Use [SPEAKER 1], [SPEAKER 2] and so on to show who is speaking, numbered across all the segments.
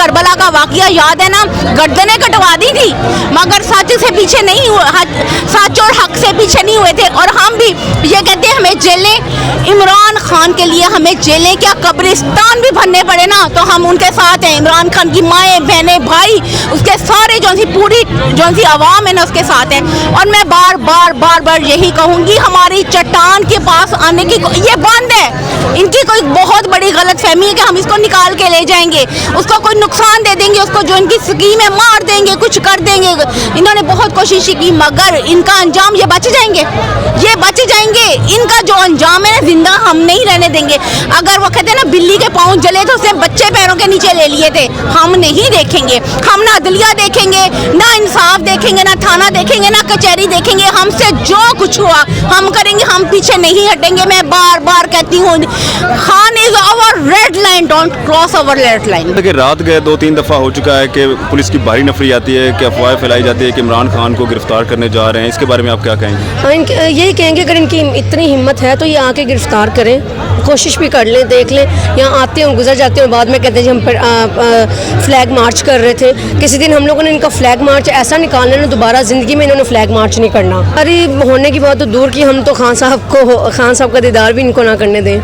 [SPEAKER 1] Karbala का वाकया याद है ना, गर्दनें कटवा दी थी, मगर सच से पीछे नहीं हुए, सच और हक से पीछे नहीं हुए थे। और हम भी ये कहते हैं हमें जेलें, इमरान खान के लिए हमें जेलें क्या कब्रिस्तान भी भरने पड़े ना तो हम उनके साथ हैं। इमरान खान की माएँ बहनें भाई उसके सारे जो सी पूरी जो सी आवाम है ना उसके साथ है। और मैं बार बार बार बार यही कहूँगी, हमारी चट्टान के पास आने की ये बंद है। इनकी कोई बहुत बड़ी गलत फहमी है कि हम इसको निकाल के ले जाएंगे, उसको कोई नुकसान दे देंगे, उसको जो इनकी स्कीम है मार देंगे, कुछ कर देंगे। इन्होंने बहुत कोशिश की मगर इनका अंजाम ये बच जाएंगे, ये बच जाएंगे। इनका जो अंजाम है जिंदा हम नहीं रहने देंगे। अगर वो कहते हैं ना बिल्ली के पाँव जले तो उसने बच्चे पैरों के नीचे ले लिए थे, हम नहीं देखेंगे। हम ना अदलिया देखेंगे, ना इंसाफ देखेंगे, ना थाना देखेंगे, ना कचहरी देखेंगे। हमसे जो कुछ हुआ हम करेंगे, हम पीछे नहीं हटेंगे। मैं बार बार कहती हूँ, Khan is our red line, don't cross our red line.
[SPEAKER 2] रात गए 2-3 दफ़ा हो चुका है कि पुलिस की भारी नफरी आती है कि अफवाहें फैलाई जाती है कि इमरान खान को गिरफ्तार करने जा रहे हैं, इसके बारे में आप क्या कहेंगे?
[SPEAKER 3] यही कहेंगे अगर इनकी इतनी हिम्मत है तो ये आके गिरफ्तार करें, कोशिश भी कर लें, देख लें। यहाँ आते हैं गुजर जाते हैं, बाद में कहते हैं जी हम फ्लैग मार्च कर रहे थे। किसी दिन हम लोगों ने इनका फ्लैग मार्च ऐसा निकालना ना दोबारा ज़िंदगी में इन्होंने फ्लैग मार्च नहीं करना। अरे होने की बात तो दूर की, हम तो खान साहब का दीदार भी इनको ना करने दें।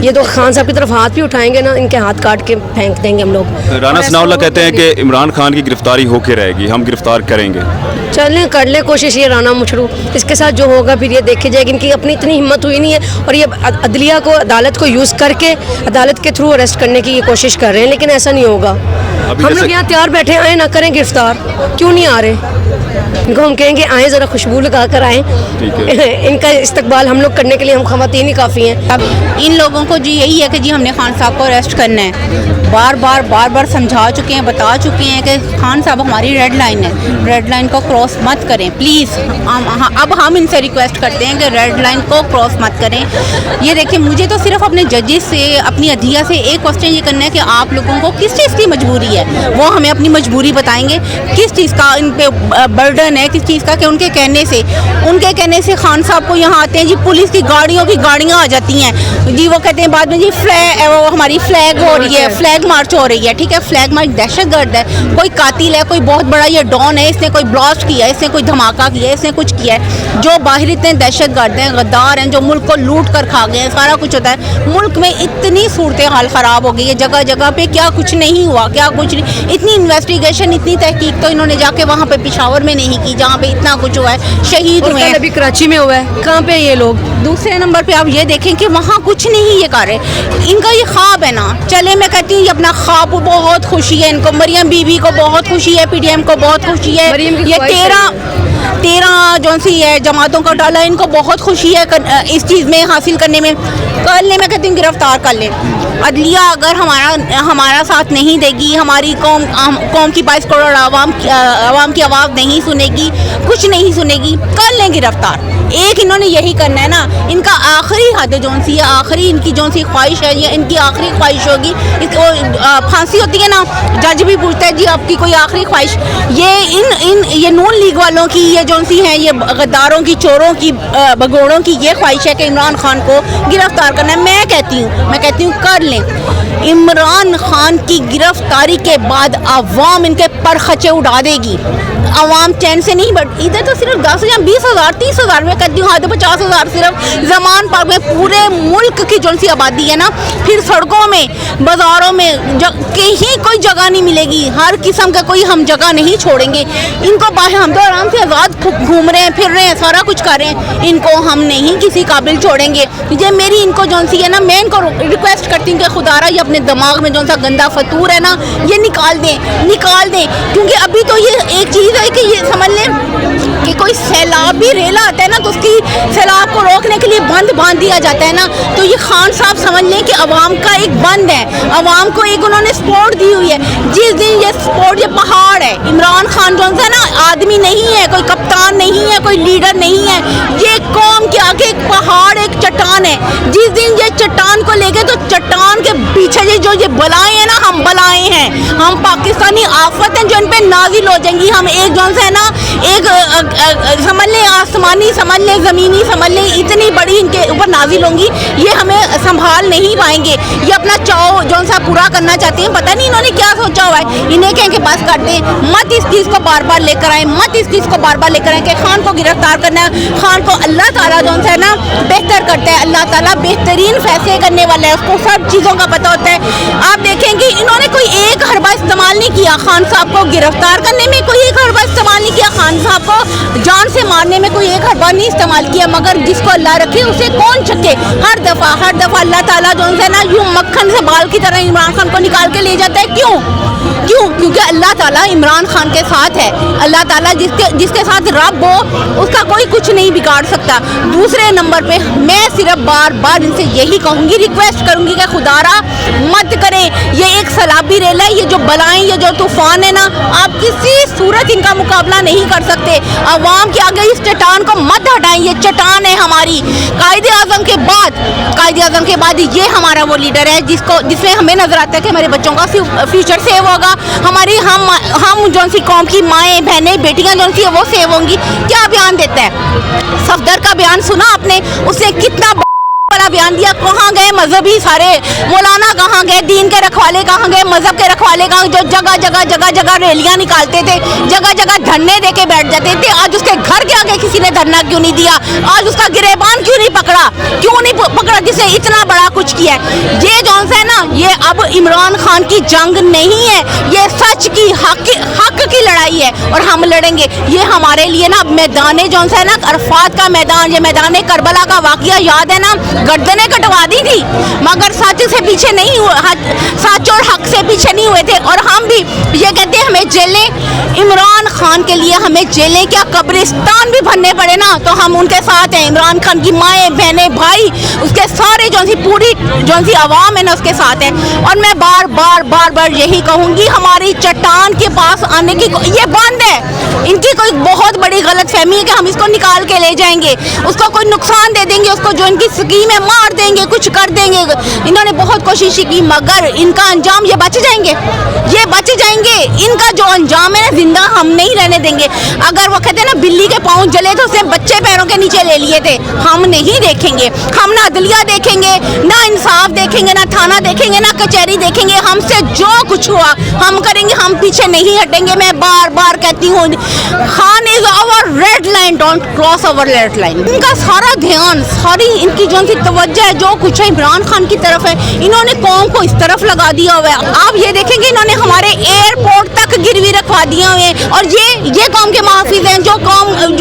[SPEAKER 3] ये तो खान साहब की तरफ हाथ भी उठाएंगे ना, इनके हाथ काट के फेंक देंगे हम लोग।
[SPEAKER 2] राना सनाउल्लाह कहते हैं कि इमरान खान की गिरफ्तारी होके रहेगी, हम गिरफ्तार करेंगे।
[SPEAKER 3] चलें कर लें कोशिश, ये राना मुशरू इसके साथ जो होगा फिर ये देखे जाएगी। इनकी अपनी इतनी हिम्मत हुई नहीं है और ये अदलिया को, अदालत को यूज़ करके अदालत के थ्रू अरेस्ट करने की ये कोशिश कर रहे हैं, लेकिन ऐसा नहीं होगा। हम लोग यहाँ तैयार बैठे, आए ना करें गिरफ्तार, क्यों नहीं आ रहे? इनको हम कहेंगे आए, ज़रा खुशबू लगा कर आएँ। इनका इस्तकबाल हम लोग करने के लिए हम ख़वातीन ही काफ़ी हैं।
[SPEAKER 1] अब इन लोगों को जी यही है कि जी हमने खान साहब को अरेस्ट करना है। बार बार समझा चुके हैं, बता चुके हैं कि खान साहब हमारी रेड लाइन है, रेड लाइन को क्रॉस मत करें प्लीज़। अब हम इनसे रिक्वेस्ट करते हैं कि रेड लाइन को क्रॉस मत करें। ये देखिए, मुझे तो सिर्फ अपने जजेस से, अपनी अदलिया से एक क्वेश्चन ये करना है कि आप लोगों को किस चीज़ की मजबूरी है, वो हमें अपनी मजबूरी बताएंगे। किस चीज़ का इन पे बर्डन है, किस चीज़ का कि उनके कहने से खान साहब को यहाँ आते हैं जी, पुलिस की गाड़ियाँ आ जाती हैं जी। वो कहते हैं बाद में जी वो हमारी फ्लैग हो रही है, फ्लैग मार्च हो रही है। ठीक है, फ्लैग मार्च दहशतगर्द है, कोई कातिल है, कोई बहुत बड़ा ये डॉन है, इसने कोई ब्लास्ट किया है, इसने कोई धमाका किया है, इसने कुछ किया है। जो बाहर इतने दहशतगर्द हैं, गद्दार हैं, जो मुल्क को लूट कर खा गए हैं, सारा कुछ होता है। मुल्क में इतनी सूरत हाल ख़राब हो गई है, जगह जगह पे क्या कुछ नहीं हुआ, क्या कुछ नहीं। इतनी इन्वेस्टिगेशन, इतनी तहकीक तो इन्होंने जाके वहाँ पे पेशावर में नहीं की जहाँ पे इतना कुछ हुआ है, शहीद हुए हैं।
[SPEAKER 3] अभी कराची में हुआ है, कहाँ पे ये लोग?
[SPEAKER 1] दूसरे नंबर पे आप ये देखें कि वहाँ कुछ नहीं ये कर रहे। इनका ये ख्वाब है ना, चले मैं कहती हूँ ये अपना ख्वाब, बहुत खुशी है इनको, मरियम बीबी को बहुत खुशी है, PDM को बहुत खुशी है, ये 13 जो सी है जमातों का डाला, इनको बहुत खुशी है इस चीज़ में हासिल करने में। कर ले, मैं कहती हूँ गिरफ्तार कर ले। अदलिया अगर हमारा साथ नहीं देगी, हमारी कौम की 22 करोड़ आवाम की आवाज़ नहीं सुनेगी, कुछ नहीं सुनेगी, कर लें गिरफ्तार। एक इन्होंने यही करना है ना, इनका आखिरी हद जोन सी है, आखिरी इनकी जोन सी ख्वाहिश है, ये इनकी आखिरी ख्वाहिश होगी। इसको फांसी होती है ना, जज भी पूछता है जी आपकी कोई आखिरी ख्वाहिश। ये नून लीग वालों की ये जोन सी है, ये गद्दारों की, चोरों की, भगोड़ों की ये ख्वाहिश है कि इमरान खान को गिरफ्तार करना है। मैं कहती हूँ कर लें। इमरान खान की गिरफ्तारी के बाद अवाम इनके पर खचे उड़ा देगी। अवाम चैन से नहीं, बट इधर तो सिर्फ 10 या 20,000 30,000 में कहती हूँ, हाँ तो 50,000 सिर्फ जमान पार्क में पूरे मुल्क की जो सी आबादी है ना, फिर सड़कों में, बाज़ारों में कहीं कोई जगह नहीं मिलेगी। हर किस्म का कोई हम जगह नहीं छोड़ेंगे इनको। बाहर हम तो आराम से आज़ाद घूम रहे हैं, फिर रहे हैं, सारा कुछ कर रहे हैं, इनको हम नहीं किसी काबिल छोड़ेंगे। ये मेरी इनको जो सी है ना, मैं इनको रिक्वेस्ट करती हूँ कि खुदारा ये अपने दिमाग में जो सा गंदा फतूर है ना, ये निकाल दें। क्योंकि अभी तो ये एक चीज़ है कि ये समझ लें कि कोई सैलाब भी रेला आता है ना, तो उसकी सैलाब को रोकने के लिए बंद बांध दिया जाता है ना। तो ये खान साहब समझ लें कि अवाम का एक बंद है, अवाम को एक उन्होंने सपोर्ट दी हुई है। जिस दिन ये सपोर्ट, ये पहाड़ है, इमरान खान जो है ना आदमी नहीं है, कोई कप्तान इंसान नहीं है, कोई लीडर नहीं है। ये कौम के आगे एक पहाड़, एक चट्टान है। जिस दिन ये चट्टान को लेके, तो चट्टान के पीछे ये बलाएं हैं ना, हम बलाएं हैं, हम पाकिस्तानी आफत हैं जो इन पे नाजिल हो जाएंगी। हम एक जो है ना, एक समझ लें आसमानी, समझ लें ज़मीनी, समझ लें इतनी बड़ी इनके ऊपर नाजिल होंगी, ये हमें संभाल नहीं पाएंगे। ये अपना चाव जो सा पूरा करना चाहते हैं, पता नहीं इन्होंने क्या सोचा हुआ है। इन्हें कहें कि बस कर दें, मत इस चीज़ को बार बार लेकर आए, मत इस चीज़ को बार बार लेकर आए कि खान को गिरफ्तार करना है। खान को अल्लाह ताला जो है ना बेहतर करता है, अल्लाह ताला बेहतरीन फैसले करने वाला है, उसको सब चीज़ों का पता होता है। आप देखेंगे इन्होंने कोई एक हरबा इस्तेमाल नहीं किया खान साहब को गिरफ्तार करने में, कोई एक हरबा इस्तेमाल नहीं किया खान साहब को जान से मारने में, कोई एक हरबा नहीं इस्तेमाल किया। मगर जिसको अल्लाह रखे उसे कौन छके। हर दफ़ा अल्लाह ताला जो है ना यूँ मक्खन से बाल की तरह इमरान खान को निकाल के ले जाता है। क्यों? क्योंकि अल्लाह ताला इमरान खान के साथ है। अल्लाह ताला जिसके साथ रब हो, उसका कोई कुछ नहीं बिगाड़ सकता। दूसरे नंबर पे मैं सिर्फ बार बार इनसे यही कहूँगी, रिक्वेस्ट करूँगी कि खुदारा मत करें। ये एक सैलाबी रेल है, ये जो बलाएं, ये जो तूफान है ना, आप किसी सूरत इनका मुकाबला नहीं कर सकते। अवाम के आगे इस चट्टान को मत हटाएं, ये चट्टान है हमारी। कायदे आज़म के बाद ये हमारा वो लीडर है जिसमें हमें नजर आता है कि हमारे बच्चों का फ्यूचर सेव होगा, हमारी हम जो सी कौम की माएँ बहनें बेटियाँ जो सी वो सेव होंगी। क्या बयान देता है सफदर का बयान सुना आपने? उसने कितना बड़ा बयान दिया। कहाँ गए मजहबी सारे मौलाना, कहाँ गए दीन के रखवाले, कहाँ गए मजहब के रखवाले, कहाँ जो जगह जगह रैलियां निकालते थे, जगह जगह धरने दे के बैठ जाते थे। आज उसके घर के आगे किसी ने धरना क्यों नहीं दिया? आज उसका गिरेबान क्यों नहीं पकड़ा जिसने इतना बड़ा कुछ किया है? ये जो है ना, ये अब इमरान खान की जंग नहीं है, ये सच की हक की लड़ाई है और हम लड़ेंगे। ये हमारे लिए ना मैदान जो है ना, अरफात का मैदान, ये मैदान करबला का वाकया याद है ना, गर्दनें कटवा दी थी मगर सच से पीछे नहीं हुए, सच और हक से पीछे नहीं हुए थे। और हम भी ये कहते हैं हमें जेलें, इमरान खान के लिए हमें जेलें क्या कब्रिस्तान भी भरने पड़े ना, तो हम उनके साथ हैं। इमरान खान की माएँ बहनें भाई, उसके सारे जो सी पूरी जो सी आवाम है ना, उसके साथ है। और मैं बार बार यही कहूँगी, हमारी चट्टान के पास आने की ये बंद है। इनकी कोई बहुत बड़ी गलत फहमी है कि हम इसको निकाल के ले जाएंगे, उसको कोई नुकसान दे देंगे, उसको जो इनकी स्कीम है मार देंगे, कुछ कर देंगे। इन्होंने बहुत कोशिश की मगर इनका अंजाम ये बच जाएंगे। इनका जो अंजाम है ना, जिंदा हम नहीं रहने देंगे। अगर वो कहते हैं ना बिल्ली के पाँव जले तो उसने बच्चे पैरों के नीचे ले लिए थे, हम नहीं देखेंगे। हम ना अदलिया देखेंगे, ना इंसाफ देखेंगे, ना थाना देखेंगे, ना कचहरी देखेंगे। हमसे जो कुछ हुआ हम करेंगे, हम पीछे नहीं हटेंगे। मैं बार बार कहती हूँ, Khan is our red line, don't cross our red line. इनका सारा ध्यान, सारी इनकी जो सी तवज्जो है, जो कुछ है इमरान खान की तरफ है। इन्होंने कौम को इस तरफ लगा दिया हुआ है। आप ये देखेंगे इन्होंने हमारे एयरपोर्ट तक गिरवी रखवा दिए हुए हैं। और ये कौम के मुहाफिज हैं। जो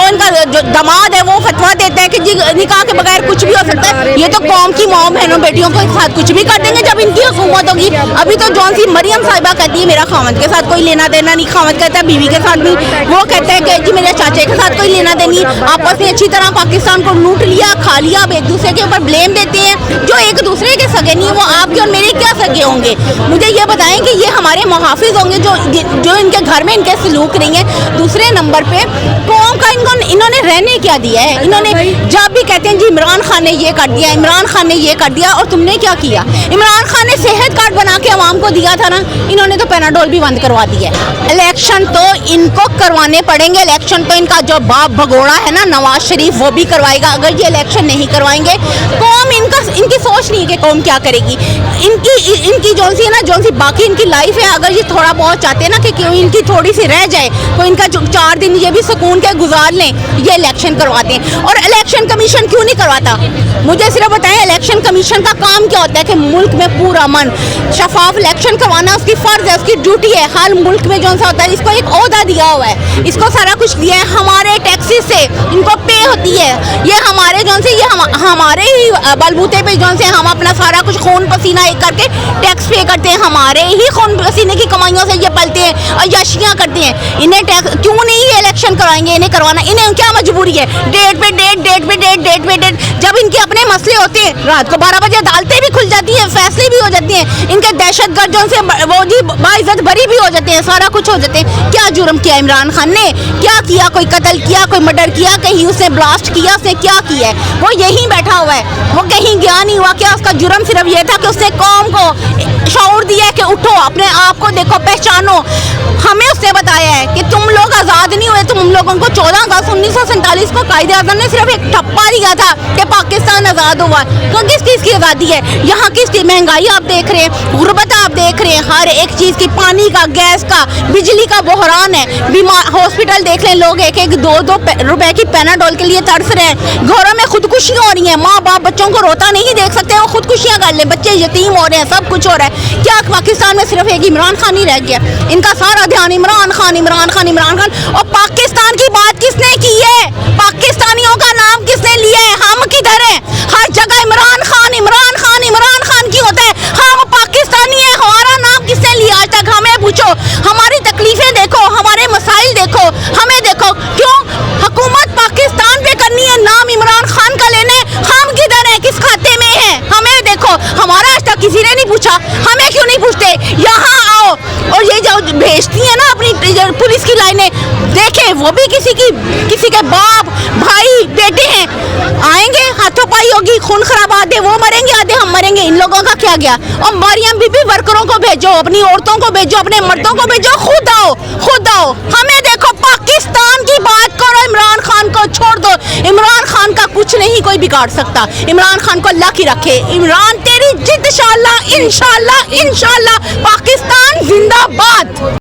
[SPEAKER 1] इनका जो दामाद है वो फतवा देता है कि जी निकाह के बगैर कुछ भी हो सकता है। ये तो कौम की माँ बहनों बेटियों के साथ कुछ भी कर देंगे जब इनकी हुकूमत होगी। अभी तो जौन सी मरियम साहिबा कहती है मेरा खामद के साथ कोई लेना देना नहीं, खामद कहता है बीवी के साथ भी, वो कहता है कि जी मेरे चाचे के साथ कोई लेना देनी। आपस में अच्छी तरह पाकिस्तान को लूट लिया, खा लिया। अब एक दूसरे के ऊपर ब्लेम देते हैं। जो एक दूसरे के सगे नहीं, वो आपके और मेरे क्या सगे होंगे? मुझे ये बताएं कि ये हमारे मुहाफिज होंगे जो इनके घर में इनके सलूक नहीं है। दूसरे नंबर पे कौम का इन्होंने रहने क्या दिया है? इन्होंने जब भी कहते हैं जी इमरान खान ने ये कर दिया, इमरान खान ने ये कर दिया, और तुमने क्या किया? इमरान खान ने सेहत कार्ड बना के आवाम को दिया था ना, इन्होंने तो पैनाडोल भी बंद करवा दिया है। इलेक्शन तो इनको करवाने पड़ेंगे। इलेक्शन तो इनका जो बाप भगोड़ा है ना नवाज शरीफ, वो भी करवाएगा। अगर ये इलेक्शन नहीं करवाएंगे, कौम इनकी सोच नहीं है कि कौम क्या करेगी। इनकी जो सी बाकी इनकी लाइफ है, अगर ये थोड़ा बहुत चाहते हैं ना कि क्यों इनकी थोड़ी सी रह जाए, तो इनका 4 दिन ये भी सुकून के गुजार लें, ये इलेक्शन करवाते हैं। और इलेक्शन कमीशन क्यों नहीं करवाता? मुझे सिर्फ बताएं, इलेक्शन कमीशन का काम क्या होता है? कि मुल्क में पूरा अमन शफाफ इलेक्शन करवाना उसकी फर्ज है, उसकी ड्यूटी है। हर मुल्क में जो सा होता है, इसको एक ओहदा दिया हुआ है, इसको सारा कुछ दिया है, हमारे टैक्सेस से इनको पे होती है। ये हमारे जो से हमारे ही बलबूते पे जो से हम अपना सारा कुछ खून पसीना एक करके टैक्स पे करते हैं। हमारे ही खून पसीने की कमाई दवाइयों से ये पलते हैं और यशियाँ करते हैं। इन्हें क्यों नहीं ये इलेक्शन करवाएंगे? इन्हें करवाना, इन्हें क्या मजबूरी है? डेट पे डेट, डेट पे डेट, डेट पे डेट। जब इनके अपने मसले होते हैं रात को 12 बजे अदालतें भी खुल जाती हैं, फैसले भी हो जाते हैं, इनके दहशतगर्दों से वो जी बाइज्जत बरी भी हो जाते हैं, सारा कुछ हो जाते हैं। क्या जुर्म किया इमरान खान ने? क्या किया? कोई कत्ल किया, कोई मर्डर किया, कहीं उसने ब्लास्ट किया, उसने क्या किया है? वो यहीं बैठा हुआ है, वो कहीं गया नहीं हुआ। क्या उसका जुर्म सिर्फ ये था कि उसने कौम को शऊर दिया है कि उठो, अपने आप को देखो, पहचानो। हमें उसने बताया है कि तुम लोग आज़ाद नहीं हुए, तुम लोगों को 14 अगस्त 1947 को कायदे आज़म ने सिर्फ एक ठप्पा दिया था कि पाकिस्तान आज़ाद हुआ। तो किस चीज़ की आज़ादी है? यहाँ किसकी महंगाई आप देख रहे हैं, गुर्बत आप देख रहे हैं, हर एक चीज़ की, पानी का, गैस का, बिजली का बहरान है। बीमार हॉस्पिटल देख लें, लोग एक एक 2-2 रुपए की पैनाडोल के लिए तरस रहे हैं। घरों में खुदकुशियाँ हो रही हैं, माँ बाप बच्चों को रोता नहीं देख सकते, वो खुदकुशियाँ कर ले, बच्चे यतीम हो रहे हैं, सब कुछ हो रहा है। क्या पाकिस्तान में सिर्फ एक इमरान खान ही रह गया? इनका सारा ध्यान इमरान खान, इमरान खान, इमरान खान। और पाकिस्तान की बात किसने की है? पाकिस्तानियों का नाम किसने लिया है? हम किधर हैं? हर जगह इमरान खान, इमरान खान, इमरान खान क्यों होता है? हम पाकिस्तानी हैं, हमारा नाम किसने लिया आज तक? हमें पूछो, हमारी तकलीफें देखो, हमारे मसाइल देखो, हमें देखो। क्यों हुकूमत पाकिस्तान पे करनी है, नाम इमरान खान का लेना है? हम किधर हैं? किस खाते में हैं? हमें देखो, हमारा आज तक किसी ने नहीं पूछा, हमें क्यों नहीं पूछते? यहाँ आओ। और ये जो भेजती है ना अपनी पुलिस की लाइनें, देखे वो भी किसी के बाप, भाई, बेटे हैं, आएंगे, हाथों पाई होगी, खून खराबा, आधे वो मरेंगे, आधे हम मरेंगे। इन लोगों का क्या गया? और मरियम बीबी वर्करों को भेजो, अपनी औरतों को भेजो, अपने मर्दों को भेजो, खुद आओ, खुद आओ। हमें देखो, पाकिस्तान की बात करो, इमरान खान को छोड़ दो। इमरान खान का कुछ नहीं कोई बिगाड़ सकता। इमरान खान को अल्लाह की रखे। इमरान तेरी जिद इंशाल्लाह, इंशाल्लाह, इंशाल्लाह। पाकिस्तान जिंदाबाद।